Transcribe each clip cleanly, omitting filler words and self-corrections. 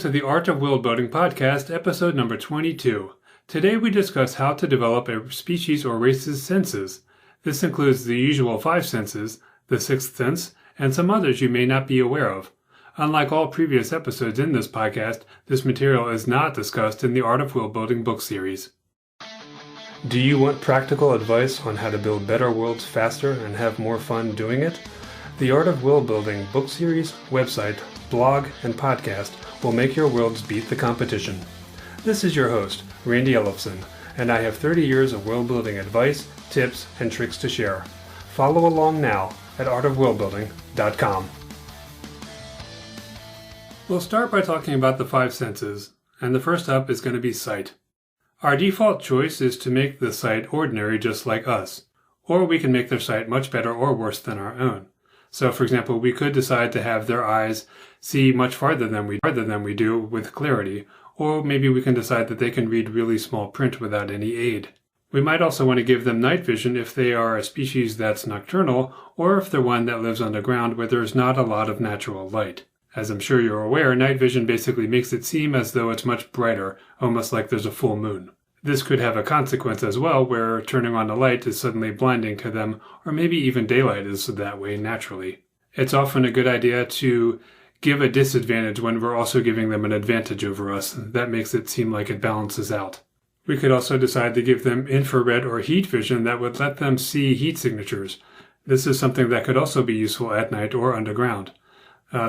to the Art of Worldbuilding podcast, episode number 22. Today we discuss how to develop a species or race's senses. This includes the usual 5 senses, the 6th sense, and some others you may not be aware of. Unlike all previous episodes in this podcast, this material is not discussed in the Art of Worldbuilding book series. Do you want practical advice on how to build better worlds faster and have more fun doing it? The Art of Worldbuilding book series, website, blog, and podcast will make your worlds beat the competition. This is your host, Randy Ellefson, and I have 30 years of worldbuilding advice, tips, and tricks to share. Follow along now at artofworldbuilding.com. We'll start by talking about the 5 senses, and the first up is going to be sight. Our default choice is to make the sight ordinary just like us, or we can make their sight much better or worse than our own. So, for example, we could decide to have their eyes see much farther than we do with clarity, or maybe we can decide that they can read really small print without any aid. We might also want to give them night vision if they are a species that's nocturnal, or if they're one that lives underground where there's not a lot of natural light. As I'm sure you're aware, night vision basically makes it seem as though it's much brighter, almost like there's a full moon. This could have a consequence as well, where turning on the light is suddenly blinding to them, or maybe even daylight is that way naturally. It's often a good idea to give a disadvantage when we're also giving them an advantage over us. That makes it seem like it balances out. We could also decide to give them infrared or heat vision that would let them see heat signatures. This is something that could also be useful at night or underground.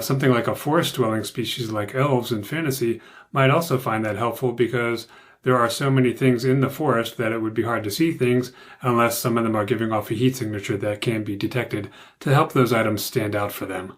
Something like a forest-dwelling species like elves in fantasy might also find that helpful because there are so many things in the forest that it would be hard to see things unless some of them are giving off a heat signature that can be detected to help those items stand out for them.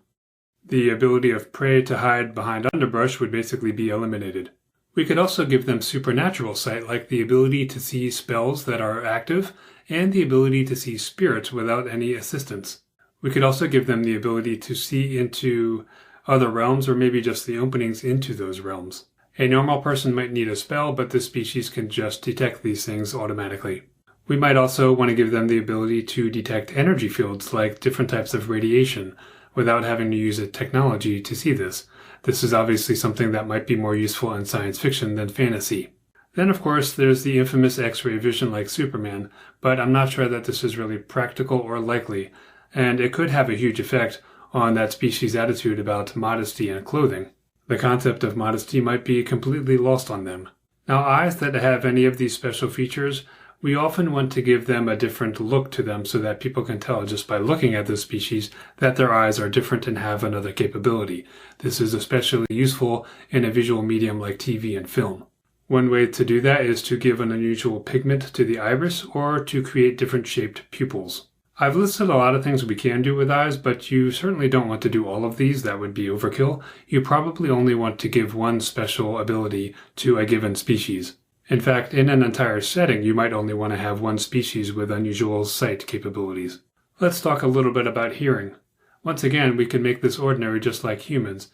The ability of prey to hide behind underbrush would basically be eliminated. We could also give them supernatural sight, like the ability to see spells that are active and the ability to see spirits without any assistance. We could also give them the ability to see into other realms or maybe just the openings into those realms. A normal person might need a spell, but this species can just detect these things automatically. We might also want to give them the ability to detect energy fields like different types of radiation without having to use a technology to see this. This is obviously something that might be more useful in science fiction than fantasy. Then, of course, there's the infamous X-ray vision like Superman, but I'm not sure that this is really practical or likely, and it could have a huge effect on that species' attitude about modesty and clothing. The concept of modesty might be completely lost on them. Now, eyes that have any of these special features, we often want to give them a different look to them so that people can tell just by looking at the species that their eyes are different and have another capability. This is especially useful in a visual medium like TV and film. One way to do that is to give an unusual pigment to the iris or to create different shaped pupils. I've listed a lot of things we can do with eyes, but you certainly don't want to do all of these. That would be overkill. You probably only want to give one special ability to a given species. In fact, in an entire setting, you might only want to have one species with unusual sight capabilities. Let's talk a little bit about hearing. Once again, we can make this ordinary just like humans,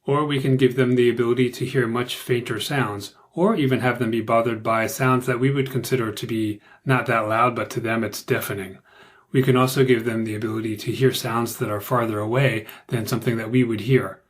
or we can give them the ability to hear much fainter sounds, or even have them be bothered by sounds that we would consider to be not that loud, but to them it's deafening. We can also give them the ability to hear sounds that are farther away than something that we would hear.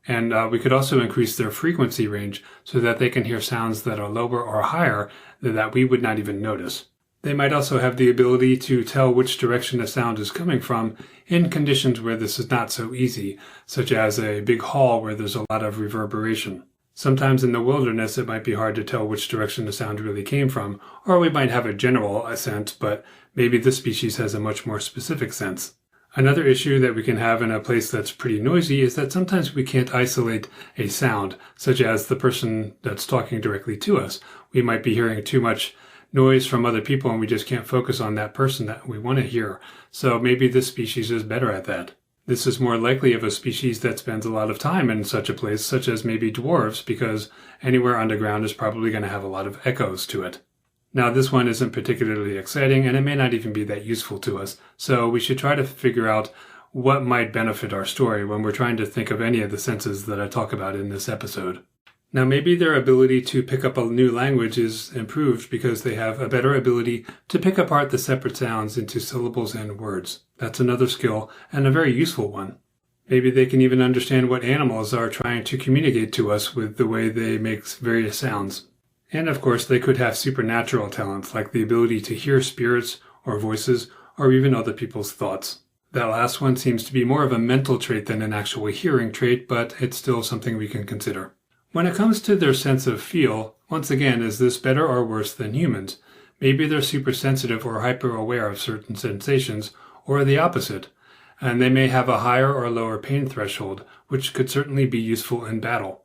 And we could also increase their frequency range so that they can hear sounds that are lower or higher that we would not even notice. They might also have the ability to tell which direction a sound is coming from in conditions where this is not so easy, such as a big hall where there's a lot of reverberation. Sometimes in the wilderness, it might be hard to tell which direction the sound really came from, or we might have a general sense, but maybe this species has a much more specific sense. Another issue that we can have in a place that's pretty noisy is that sometimes we can't isolate a sound, such as the person that's talking directly to us. We might be hearing too much noise from other people and we just can't focus on that person that we want to hear. So maybe this species is better at that. This is more likely of a species that spends a lot of time in such a place, such as maybe dwarves, because anywhere underground is probably going to have a lot of echoes to it. Now, this one isn't particularly exciting, and it may not even be that useful to us, so we should try to figure out what might benefit our story when we're trying to think of any of the senses that I talk about in this episode. Now, maybe their ability to pick up a new language is improved because they have a better ability to pick apart the separate sounds into syllables and words. That's another skill, and a very useful one. Maybe they can even understand what animals are trying to communicate to us with the way they make various sounds. And of course, they could have supernatural talents, like the ability to hear spirits or voices, or even other people's thoughts. That last one seems to be more of a mental trait than an actual hearing trait, but it's still something we can consider. When it comes to their sense of feel, once again, is this better or worse than humans? Maybe they're super sensitive or hyper aware of certain sensations, or the opposite, and they may have a higher or lower pain threshold, which could certainly be useful in battle.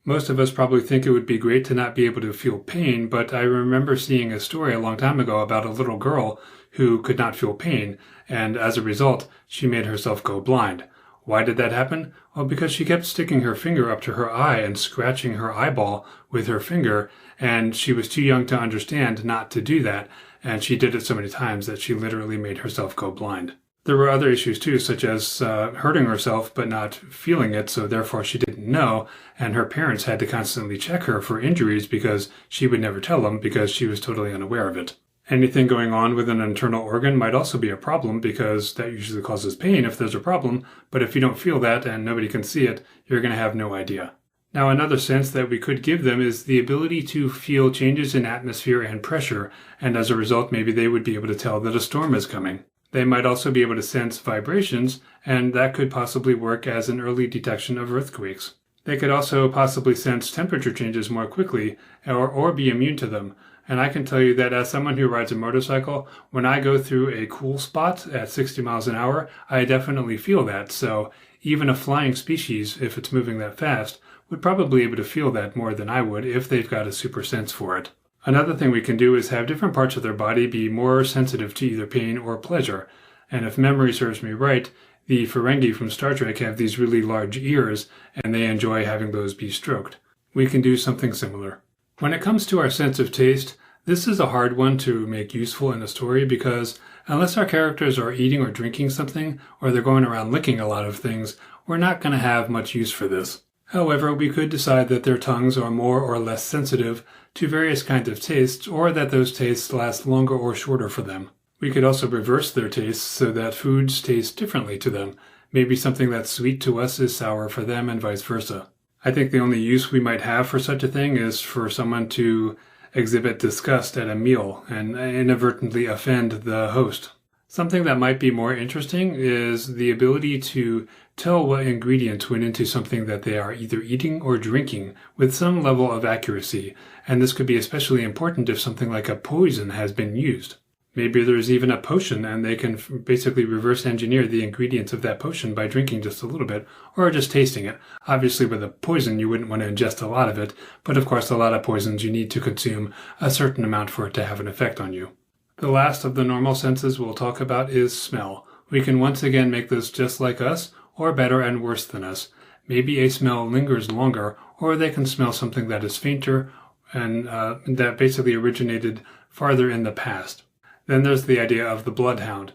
Most of us probably think it would be great to not be able to feel pain, but I remember seeing a story a long time ago about a little girl who could not feel pain, and as a result, she made herself go blind. Why did that happen? Well, because she kept sticking her finger up to her eye and scratching her eyeball with her finger, and she was too young to understand not to do that, and she did it so many times that she literally made herself go blind. There were other issues too, such as hurting herself but not feeling it, so therefore she didn't know, and her parents had to constantly check her for injuries because she would never tell them because she was totally unaware of it. Anything going on with an internal organ might also be a problem because that usually causes pain if there's a problem, but if you don't feel that and nobody can see it, you're going to have no idea. Now, another sense that we could give them is the ability to feel changes in atmosphere and pressure, and as a result, maybe they would be able to tell that a storm is coming. They might also be able to sense vibrations, and that could possibly work as an early detection of earthquakes. They could also possibly sense temperature changes more quickly or be immune to them. And I can tell you that as someone who rides a motorcycle, when I go through a cool spot at 60 miles an hour, I definitely feel that. So even a flying species, if it's moving that fast, would probably be able to feel that more than I would if they've got a super sense for it. Another thing we can do is have different parts of their body be more sensitive to either pain or pleasure. And if memory serves me right, the Ferengi from Star Trek have these really large ears, and they enjoy having those be stroked. We can do something similar. When it comes to our sense of taste, this is a hard one to make useful in a story because unless our characters are eating or drinking something, or they're going around licking a lot of things, we're not going to have much use for this. However, we could decide that their tongues are more or less sensitive to various kinds of tastes, or that those tastes last longer or shorter for them. We could also reverse their tastes so that foods taste differently to them. Maybe something that's sweet to us is sour for them and vice versa. I think the only use we might have for such a thing is for someone to exhibit disgust at a meal and inadvertently offend the host. Something that might be more interesting is the ability to tell what ingredients went into something that they are either eating or drinking with some level of accuracy, and this could be especially important if something like a poison has been used. Maybe there's even a potion and they can basically reverse engineer the ingredients of that potion by drinking just a little bit or just tasting it. Obviously with a poison you wouldn't want to ingest a lot of it, but of course a lot of poisons you need to consume a certain amount for it to have an effect on you. The last of the normal senses we'll talk about is smell. We can once again make this just like us or better and worse than us. Maybe a smell lingers longer, or they can smell something that is fainter and that basically originated farther in the past. Then there's the idea of the bloodhound,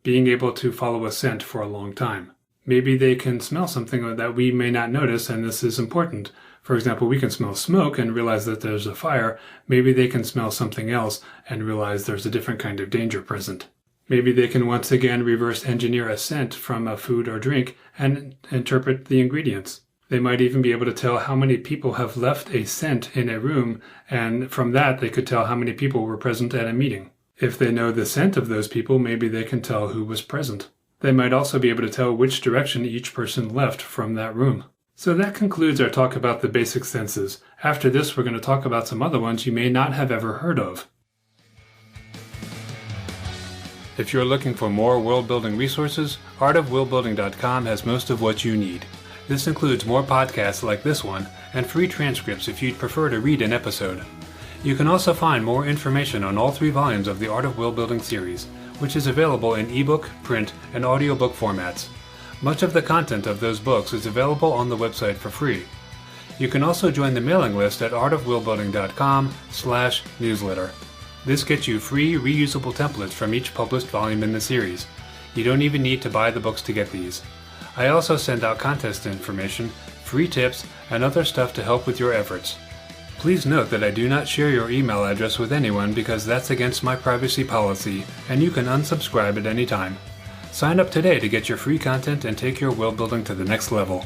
being able to follow a scent for a long time. Maybe they can smell something that we may not notice, and this is important. For example, we can smell smoke and realize that there's a fire. Maybe they can smell something else and realize there's a different kind of danger present. Maybe they can once again reverse engineer a scent from a food or drink and interpret the ingredients. They might even be able to tell how many people have left a scent in a room, and from that they could tell how many people were present at a meeting. If they know the scent of those people, maybe they can tell who was present. They might also be able to tell which direction each person left from that room. So that concludes our talk about the basic senses. After this, we're going to talk about some other ones you may not have ever heard of. If you're looking for more world-building resources, artofworldbuilding.com has most of what you need. This includes more podcasts like this one, and free transcripts if you'd prefer to read an episode. You can also find more information on all 3 volumes of the Art of Worldbuilding series, which is available in ebook, print, and audiobook formats. Much of the content of those books is available on the website for free. You can also join the mailing list at artofworldbuilding.com/newsletter. This gets you free, reusable templates from each published volume in the series. You don't even need to buy the books to get these. I also send out contest information, free tips, and other stuff to help with your efforts. Please note that I do not share your email address with anyone because that's against my privacy policy, and you can unsubscribe at any time. Sign up today to get your free content and take your world building to the next level.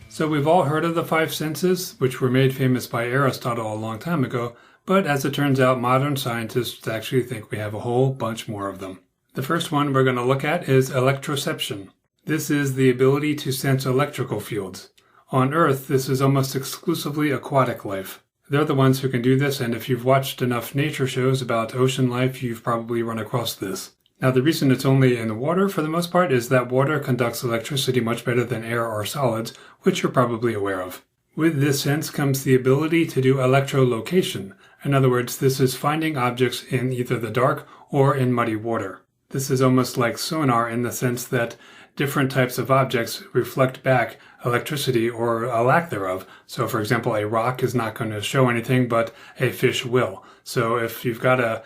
So we've all heard of the five senses, which were made famous by Aristotle a long time ago, but as it turns out, modern scientists actually think we have a whole bunch more of them. The first one we're going to look at is electroception. This is the ability to sense electrical fields. On Earth, this is almost exclusively aquatic life. They're the ones who can do this, and if you've watched enough nature shows about ocean life, you've probably run across this. Now, the reason it's only in the water, for the most part, is that water conducts electricity much better than air or solids, which you're probably aware of. With this sense comes the ability to do electrolocation. In other words, this is finding objects in either the dark or in muddy water. This is almost like sonar in the sense that different types of objects reflect back electricity or a lack thereof. So, for example, a rock is not going to show anything, but a fish will. So if you've got a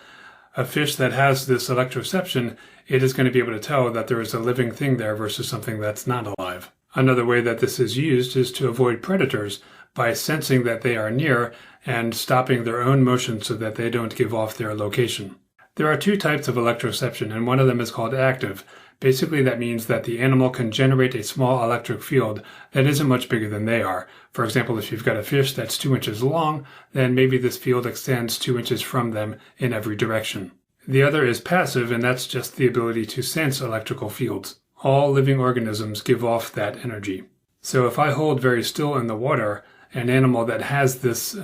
fish that has this electroception, it is going to be able to tell that there is a living thing there versus something that's not alive. Another way that this is used is to avoid predators by sensing that they are near and stopping their own motion so that they don't give off their location. There are two types of electroception, and one of them is called active. Basically, that means that the animal can generate a small electric field that isn't much bigger than they are. For example, if you've got a fish that's 2 inches long, then maybe this field extends 2 inches from them in every direction. The other is passive, and that's just the ability to sense electrical fields. All living organisms give off that energy. So if I hold very still in the water, an animal that has this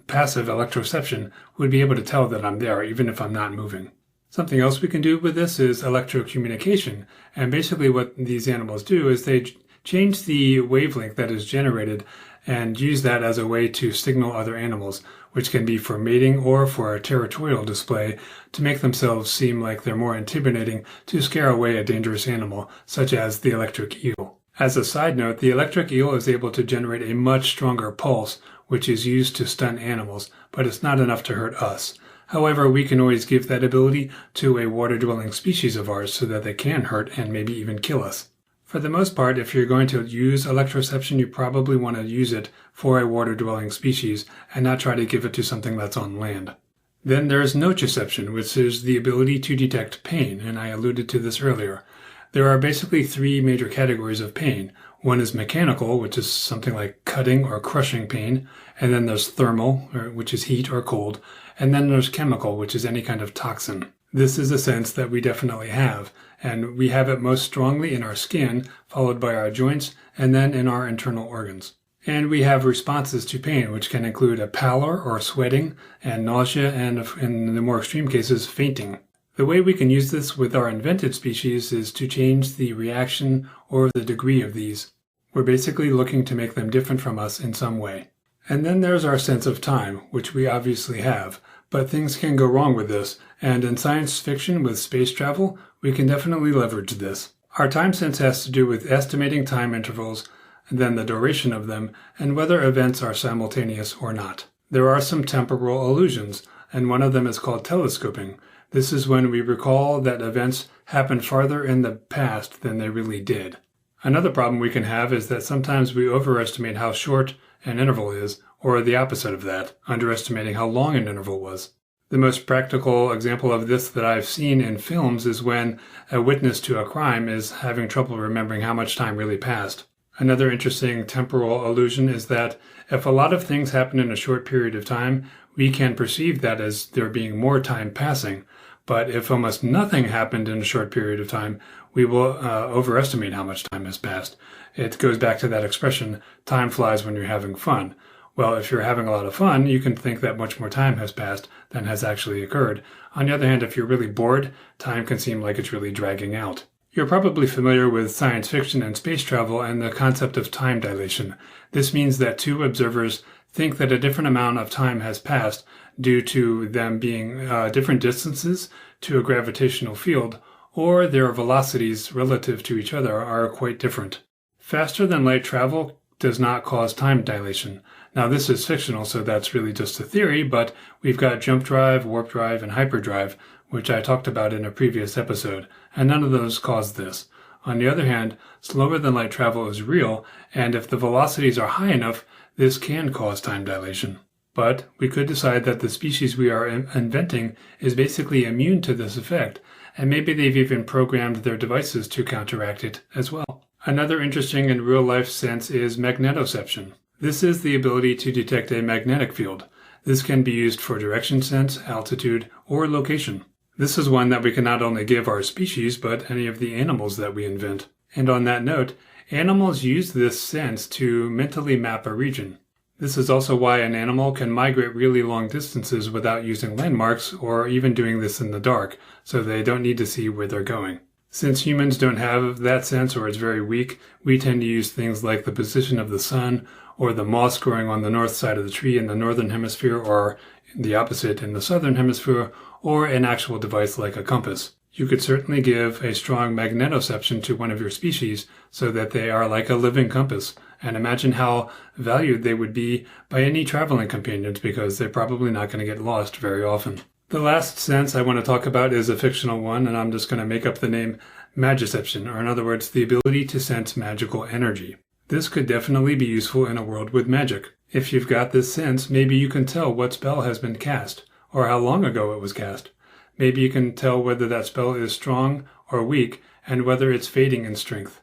passive electroception would be able to tell that I'm there, even if I'm not moving. Something else we can do with this is electrocommunication. And basically what these animals do is they change the wavelength that is generated and use that as a way to signal other animals, which can be for mating or for a territorial display to make themselves seem like they're more intimidating to scare away a dangerous animal, such as the electric eel. As a side note, the electric eel is able to generate a much stronger pulse, which is used to stun animals, but it's not enough to hurt us. However, we can always give that ability to a water-dwelling species of ours so that they can hurt and maybe even kill us. For the most part, if you're going to use electroception, you probably want to use it for a water-dwelling species and not try to give it to something that's on land. Then there's nociception, which is the ability to detect pain, and I alluded to this earlier. There are basically three major categories of pain. One is mechanical, which is something like cutting or crushing pain, and then there's thermal, which is heat or cold, and then there's chemical, which is any kind of toxin. This is a sense that we definitely have, and we have it most strongly in our skin, followed by our joints, and then in our internal organs. And we have responses to pain, which can include a pallor or sweating, and nausea, and in the more extreme cases, fainting. The way we can use this with our invented species is to change the reaction or the degree of these. We're basically looking to make them different from us in some way. And then there's our sense of time, which we obviously have, but things can go wrong with this, and in science fiction with space travel, we can definitely leverage this. Our time sense has to do with estimating time intervals, and then the duration of them, and whether events are simultaneous or not. There are some temporal illusions, and one of them is called telescoping. This is when we recall that events happened farther in the past than they really did. Another problem we can have is that sometimes we overestimate how short an interval is, or the opposite of that, underestimating how long an interval was. The most practical example of this that I've seen in films is when a witness to a crime is having trouble remembering how much time really passed. Another interesting temporal illusion is that if a lot of things happen in a short period of time, we can perceive that as there being more time passing. But if almost nothing happened in a short period of time, we will overestimate how much time has passed. It goes back to that expression, time flies when you're having fun. Well, if you're having a lot of fun, you can think that much more time has passed than has actually occurred. On the other hand, if you're really bored, time can seem like it's really dragging out. You're probably familiar with science fiction and space travel and the concept of time dilation. This means that two observers think that a different amount of time has passed due to them being different distances to a gravitational field, or their velocities relative to each other are quite different. Faster than light travel does not cause time dilation. Now this is fictional, so that's really just a theory, but we've got jump drive, warp drive, and hyperdrive, which I talked about in a previous episode, and none of those cause this. On the other hand, slower than light travel is real, and if the velocities are high enough, this can cause time dilation. But we could decide that the species we are inventing is basically immune to this effect, and maybe they've even programmed their devices to counteract it as well. Another interesting and real-life sense is magnetoception. This is the ability to detect a magnetic field. This can be used for direction sense, altitude, or location. This is one that we can not only give our species, but any of the animals that we invent. And on that note, animals use this sense to mentally map a region. This is also why an animal can migrate really long distances without using landmarks or even doing this in the dark, so they don't need to see where they're going. Since humans don't have that sense or it's very weak, we tend to use things like the position of the sun or the moss growing on the north side of the tree in the northern hemisphere or the opposite in the southern hemisphere, or an actual device like a compass. You could certainly give a strong magnetoception to one of your species so that they are like a living compass, and imagine how valued they would be by any traveling companions because they're probably not going to get lost very often. The last sense I want to talk about is a fictional one, and I'm just going to make up the name magiception, or in other words, the ability to sense magical energy. This could definitely be useful in a world with magic. If you've got this sense, maybe you can tell what spell has been cast, or how long ago it was cast. Maybe you can tell whether that spell is strong or weak, and whether it's fading in strength.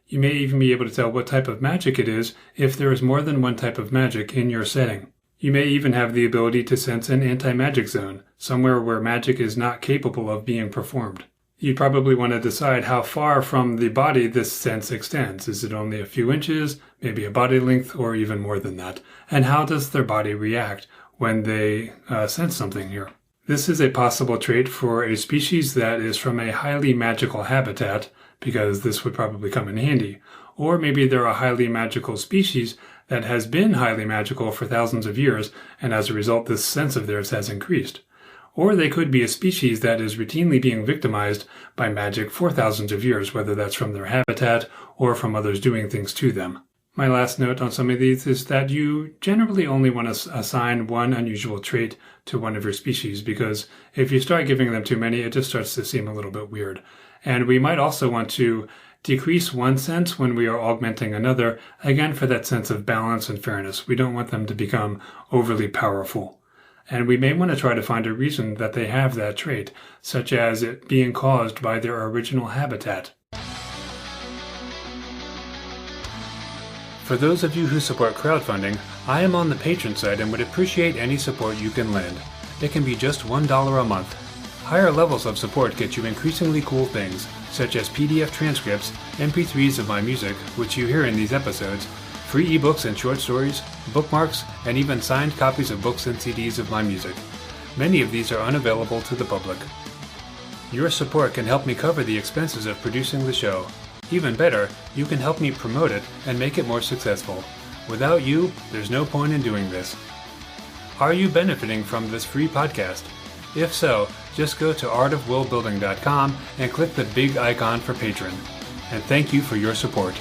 You may even be able to tell what type of magic it is if there is more than one type of magic in your setting. You may even have the ability to sense an anti-magic zone, somewhere where magic is not capable of being performed. You'd probably want to decide how far from the body this sense extends. Is it only a few inches, maybe a body length, or even more than that? And how does their body react when they sense something here? This is a possible trait for a species that is from a highly magical habitat, because this would probably come in handy. Or maybe they're a highly magical species that has been highly magical for thousands of years, and as a result this sense of theirs has increased. Or they could be a species that is routinely being victimized by magic for thousands of years, whether that's from their habitat or from others doing things to them. My last note on some of these is that you generally only want to assign one unusual trait to one of your species, because if you start giving them too many, it just starts to seem a little bit weird. And we might also want to decrease one sense when we are augmenting another, again for that sense of balance and fairness. We don't want them to become overly powerful. And we may want to try to find a reason that they have that trait, such as it being caused by their original habitat. For those of you who support crowdfunding, I am on the Patreon site and would appreciate any support you can lend. It can be just $1 a month. Higher levels of support get you increasingly cool things, such as PDF transcripts, MP3s of my music, which you hear in these episodes, free ebooks and short stories, bookmarks, and even signed copies of books and CDs of my music. Many of these are unavailable to the public. Your support can help me cover the expenses of producing the show. Even better, you can help me promote it and make it more successful. Without you, there's no point in doing this. Are you benefiting from this free podcast? If so, just go to artofworldbuilding.com and click the big icon for Patreon. And thank you for your support.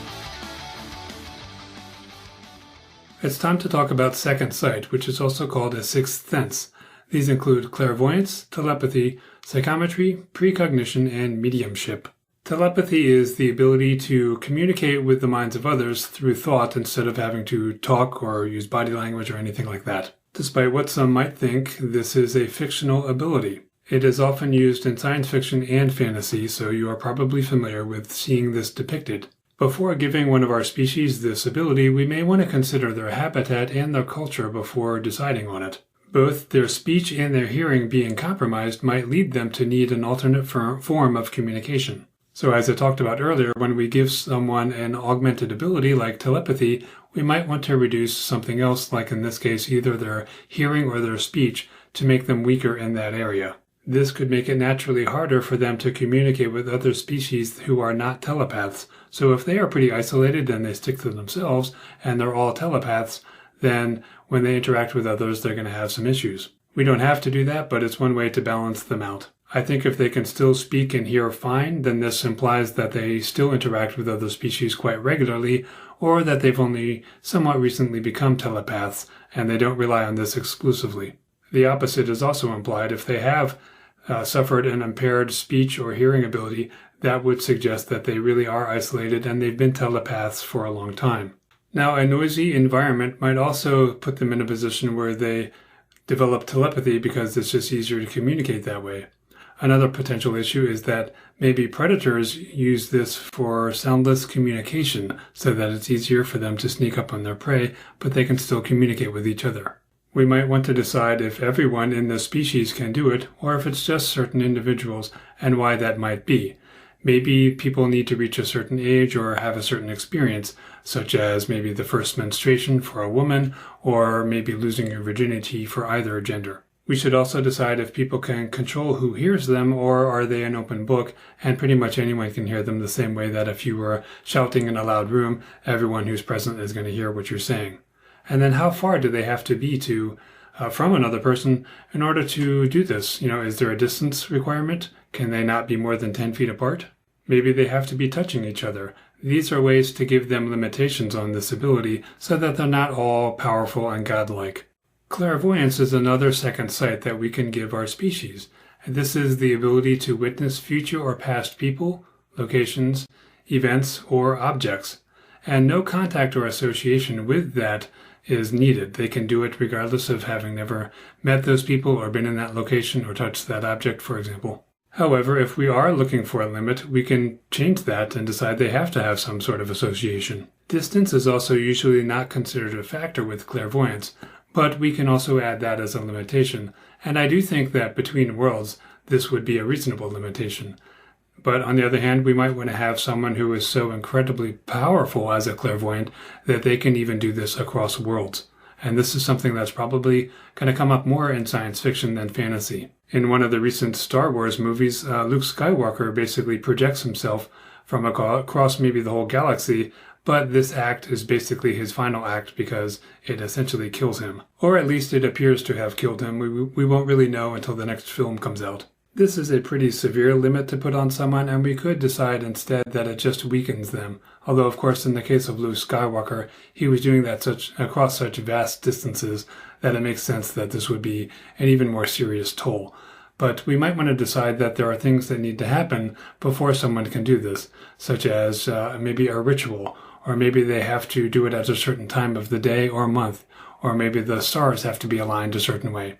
It's time to talk about second sight, which is also called a sixth sense. These include clairvoyance, telepathy, psychometry, precognition, and mediumship. Telepathy is the ability to communicate with the minds of others through thought instead of having to talk or use body language or anything like that. Despite what some might think, this is a fictional ability. It is often used in science fiction and fantasy, so you are probably familiar with seeing this depicted. Before giving one of our species this ability, we may want to consider their habitat and their culture before deciding on it. Both their speech and their hearing being compromised might lead them to need an alternate form of communication. So as I talked about earlier, when we give someone an augmented ability like telepathy, we might want to reduce something else, like in this case either their hearing or their speech, to make them weaker in that area. This could make it naturally harder for them to communicate with other species who are not telepaths. So if they are pretty isolated and they stick to themselves and they're all telepaths, then when they interact with others, they're going to have some issues. We don't have to do that, but it's one way to balance them out. I think if they can still speak and hear fine, then this implies that they still interact with other species quite regularly, or that they've only somewhat recently become telepaths and they don't rely on this exclusively. The opposite is also implied. If they have suffered an impaired speech or hearing ability, that would suggest that they really are isolated and they've been telepaths for a long time. Now, a noisy environment might also put them in a position where they develop telepathy because it's just easier to communicate that way. Another potential issue is that maybe predators use this for soundless communication so that it's easier for them to sneak up on their prey, but they can still communicate with each other. We might want to decide if everyone in the species can do it, or if it's just certain individuals, and why that might be. Maybe people need to reach a certain age or have a certain experience, such as maybe the first menstruation for a woman, or maybe losing your virginity for either gender. We should also decide if people can control who hears them, or are they an open book, and pretty much anyone can hear them the same way that if you were shouting in a loud room, everyone who's present is going to hear what you're saying. And then how far do they have to be from another person in order to do this? Is there a distance requirement? Can they not be more than 10 feet apart? Maybe they have to be touching each other. These are ways to give them limitations on this ability so that they're not all powerful and godlike. Clairvoyance is another second sight that we can give our species. And this is the ability to witness future or past people, locations, events, or objects. And no contact or association with that is needed. They can do it regardless of having never met those people or been in that location or touched that object, for example. However, if we are looking for a limit, we can change that and decide they have to have some sort of association. Distance is also usually not considered a factor with clairvoyance, but we can also add that as a limitation. And I do think that between worlds, this would be a reasonable limitation. But on the other hand, we might want to have someone who is so incredibly powerful as a clairvoyant that they can even do this across worlds. And this is something that's probably going to come up more in science fiction than fantasy. In one of the recent Star Wars movies, Luke Skywalker basically projects himself from across maybe the whole galaxy, but this act is basically his final act because it essentially kills him. Or at least it appears to have killed him. We won't really know until the next film comes out. This is a pretty severe limit to put on someone, and we could decide instead that it just weakens them. Although, of course, in the case of Luke Skywalker, he was doing that across such vast distances that it makes sense that this would be an even more serious toll. But we might want to decide that there are things that need to happen before someone can do this, such as maybe a ritual, or maybe they have to do it at a certain time of the day or month, or maybe the stars have to be aligned a certain way.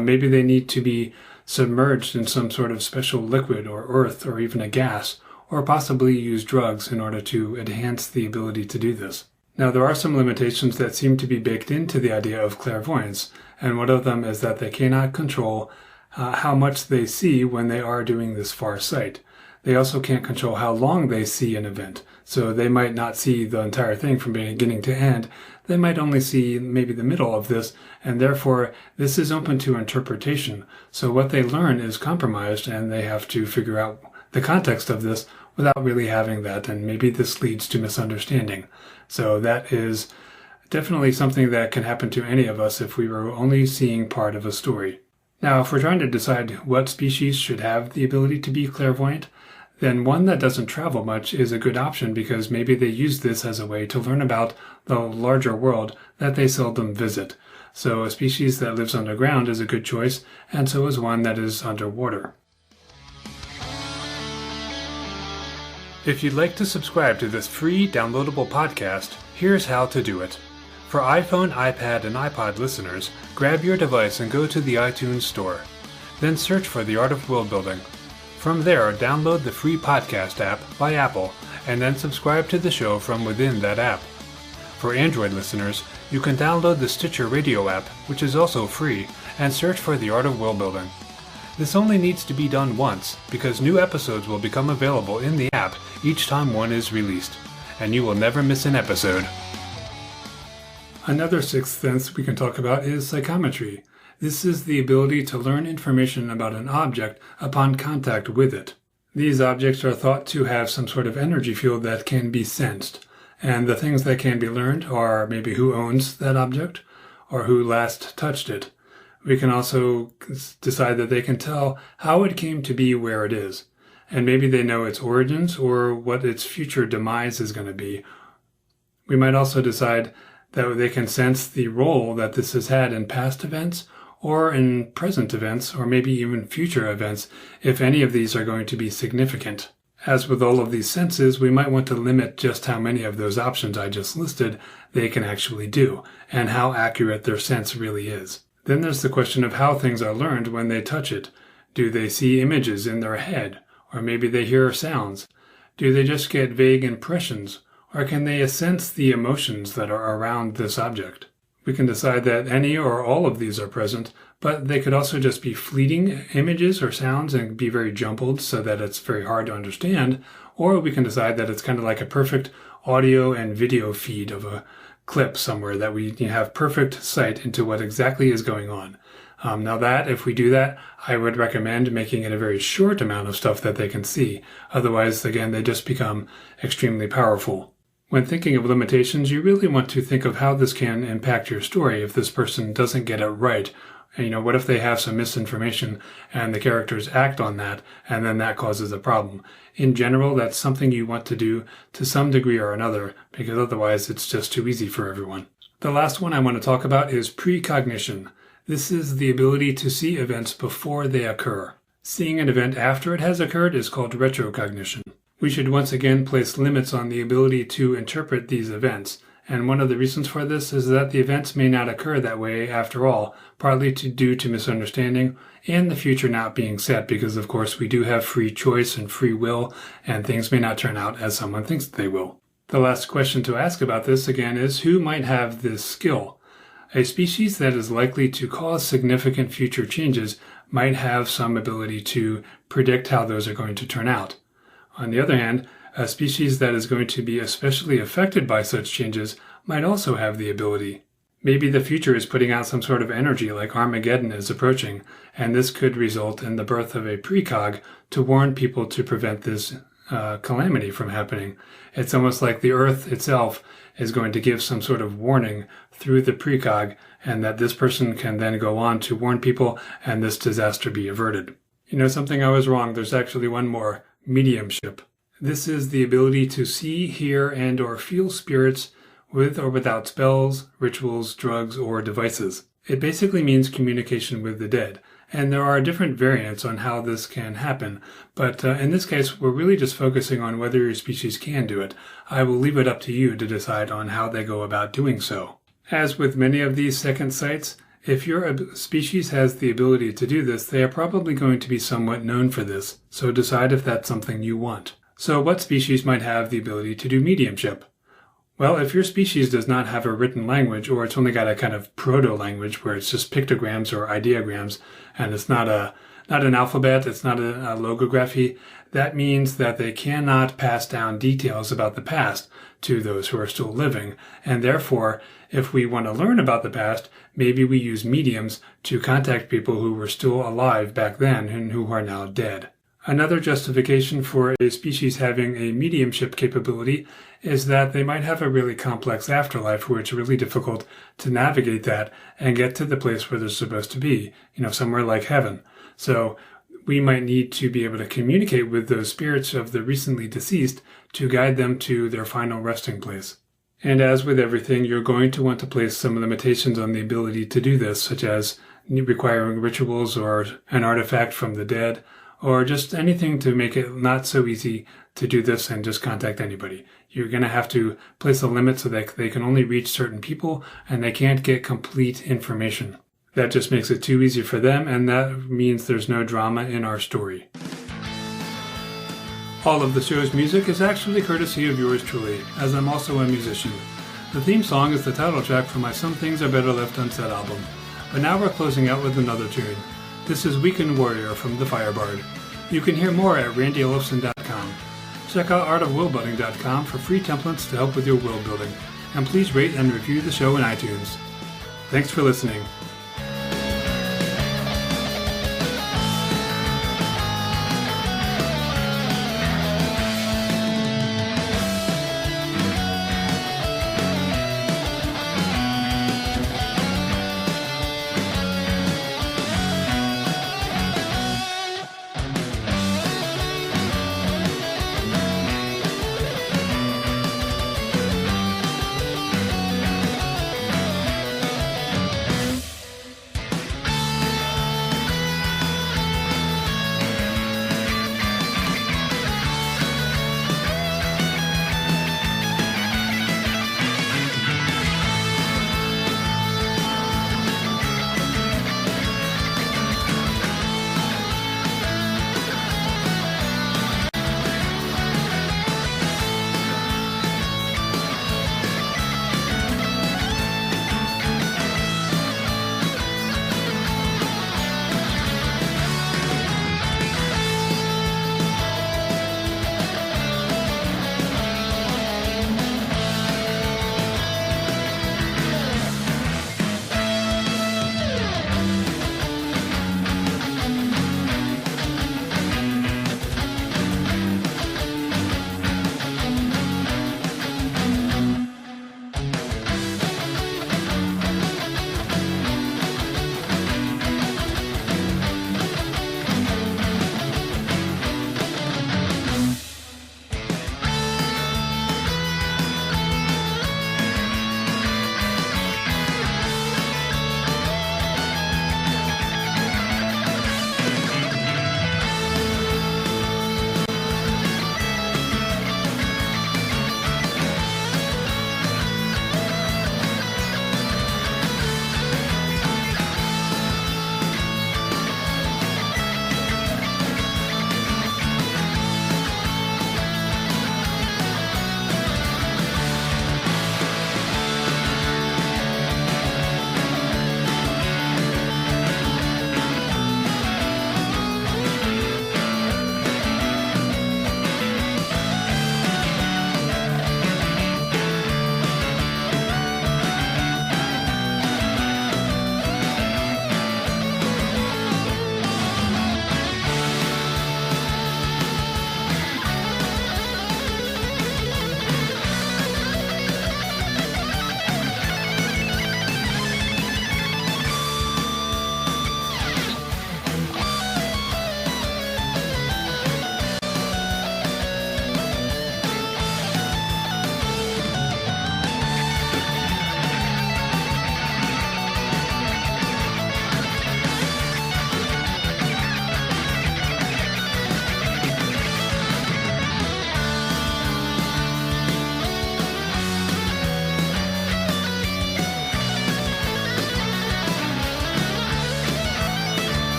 Maybe they need to be submerged in some sort of special liquid or earth or even a gas, or possibly use drugs in order to enhance the ability to do this. Now, there are some limitations that seem to be baked into the idea of clairvoyance, and one of them is that they cannot control how much they see when they are doing this far sight. They also can't control how long they see an event, so they might not see the entire thing from beginning to end. They might only see maybe the middle of this, and therefore this is open to interpretation. So what they learn is compromised, and they have to figure out the context of this without really having that, and maybe this leads to misunderstanding. So that is definitely something that can happen to any of us if we were only seeing part of a story. Now, if we're trying to decide what species should have the ability to be clairvoyant, then one that doesn't travel much is a good option because maybe they use this as a way to learn about the larger world that they seldom visit. So a species that lives underground is a good choice, and so is one that is underwater. If you'd like to subscribe to this free downloadable podcast, here's how to do it. For iPhone, iPad, and iPod listeners, grab your device and go to the iTunes Store. Then search for The Art of Worldbuilding. From there, download the free podcast app by Apple, and then subscribe to the show from within that app. For Android listeners, you can download the Stitcher Radio app, which is also free, and search for The Art of Worldbuilding. This only needs to be done once, because new episodes will become available in the app each time one is released, and you will never miss an episode. Another sixth sense we can talk about is psychometry. This is the ability to learn information about an object upon contact with it. These objects are thought to have some sort of energy field that can be sensed, and the things that can be learned are maybe who owns that object or who last touched it. We can also decide that they can tell how it came to be where it is, and maybe they know its origins or what its future demise is going to be. We might also decide that they can sense the role that this has had in past events or in present events, or maybe even future events, if any of these are going to be significant. As with all of these senses, we might want to limit just how many of those options I just listed they can actually do, and how accurate their sense really is. Then there's the question of how things are learned when they touch it. Do they see images in their head? Or maybe they hear sounds? Do they just get vague impressions? Or can they sense the emotions that are around this object? We can decide that any or all of these are present, but they could also just be fleeting images or sounds and be very jumbled so that it's very hard to understand, or we can decide that it's kind of like a perfect audio and video feed of a clip somewhere that we have perfect sight into what exactly is going on. Now that, if we do that, I would recommend making it a very short amount of stuff that they can see. Otherwise, again, they just become extremely powerful. When thinking of limitations, you really want to think of how this can impact your story if this person doesn't get it right. What if they have some misinformation and the characters act on that, and then that causes a problem? In general, that's something you want to do to some degree or another, because otherwise it's just too easy for everyone. The last one I want to talk about is precognition. This is the ability to see events before they occur. Seeing an event after it has occurred is called retrocognition. We should once again place limits on the ability to interpret these events, and one of the reasons for this is that the events may not occur that way after all, partly due to misunderstanding and the future not being set, because of course we do have free choice and free will, and things may not turn out as someone thinks they will. The last question to ask about this again is who might have this skill? A species that is likely to cause significant future changes might have some ability to predict how those are going to turn out. On the other hand, a species that is going to be especially affected by such changes might also have the ability. Maybe the future is putting out some sort of energy like Armageddon is approaching, and this could result in the birth of a precog to warn people to prevent this calamity from happening. It's almost like the Earth itself is going to give some sort of warning through the precog, and that this person can then go on to warn people and this disaster be averted. Something I was wrong. There's actually one more. Mediumship. This is the ability to see, hear, and or feel spirits with or without spells, rituals, drugs, or devices. It basically means communication with the dead, and there are different variants on how this can happen, but in this case we're really just focusing on whether your species can do it. I will leave it up to you to decide on how they go about doing so. As with many of these second sights, if your species has the ability to do this, they are probably going to be somewhat known for this, so decide if that's something you want. So what species might have the ability to do mediumship? Well, if your species does not have a written language, or it's only got a kind of proto-language where it's just pictograms or ideograms, and it's not an alphabet, it's not a logography, that means that they cannot pass down details about the past to those who are still living, and therefore, if we want to learn about the past, maybe we use mediums to contact people who were still alive back then and who are now dead. Another justification for a species having a mediumship capability is that they might have a really complex afterlife where it's really difficult to navigate that and get to the place where they're supposed to be, somewhere like heaven. So we might need to be able to communicate with those spirits of the recently deceased to guide them to their final resting place. And as with everything, you're going to want to place some limitations on the ability to do this, such as requiring rituals or an artifact from the dead, or just anything to make it not so easy to do this and just contact anybody. You're going to have to place a limit so that they can only reach certain people and they can't get complete information. That just makes it too easy for them, and that means there's no drama in our story. All of the show's music is actually courtesy of yours truly, as I'm also a musician. The theme song is the title track from my Some Things Are Better Left Unsaid album. But now we're closing out with another tune. This is Weekend Warrior from the FIREBARD. You can hear more at randyellefson.com. Check out artofworldbuilding.com for free templates to help with your world building. And please rate and review the show in iTunes. Thanks for listening.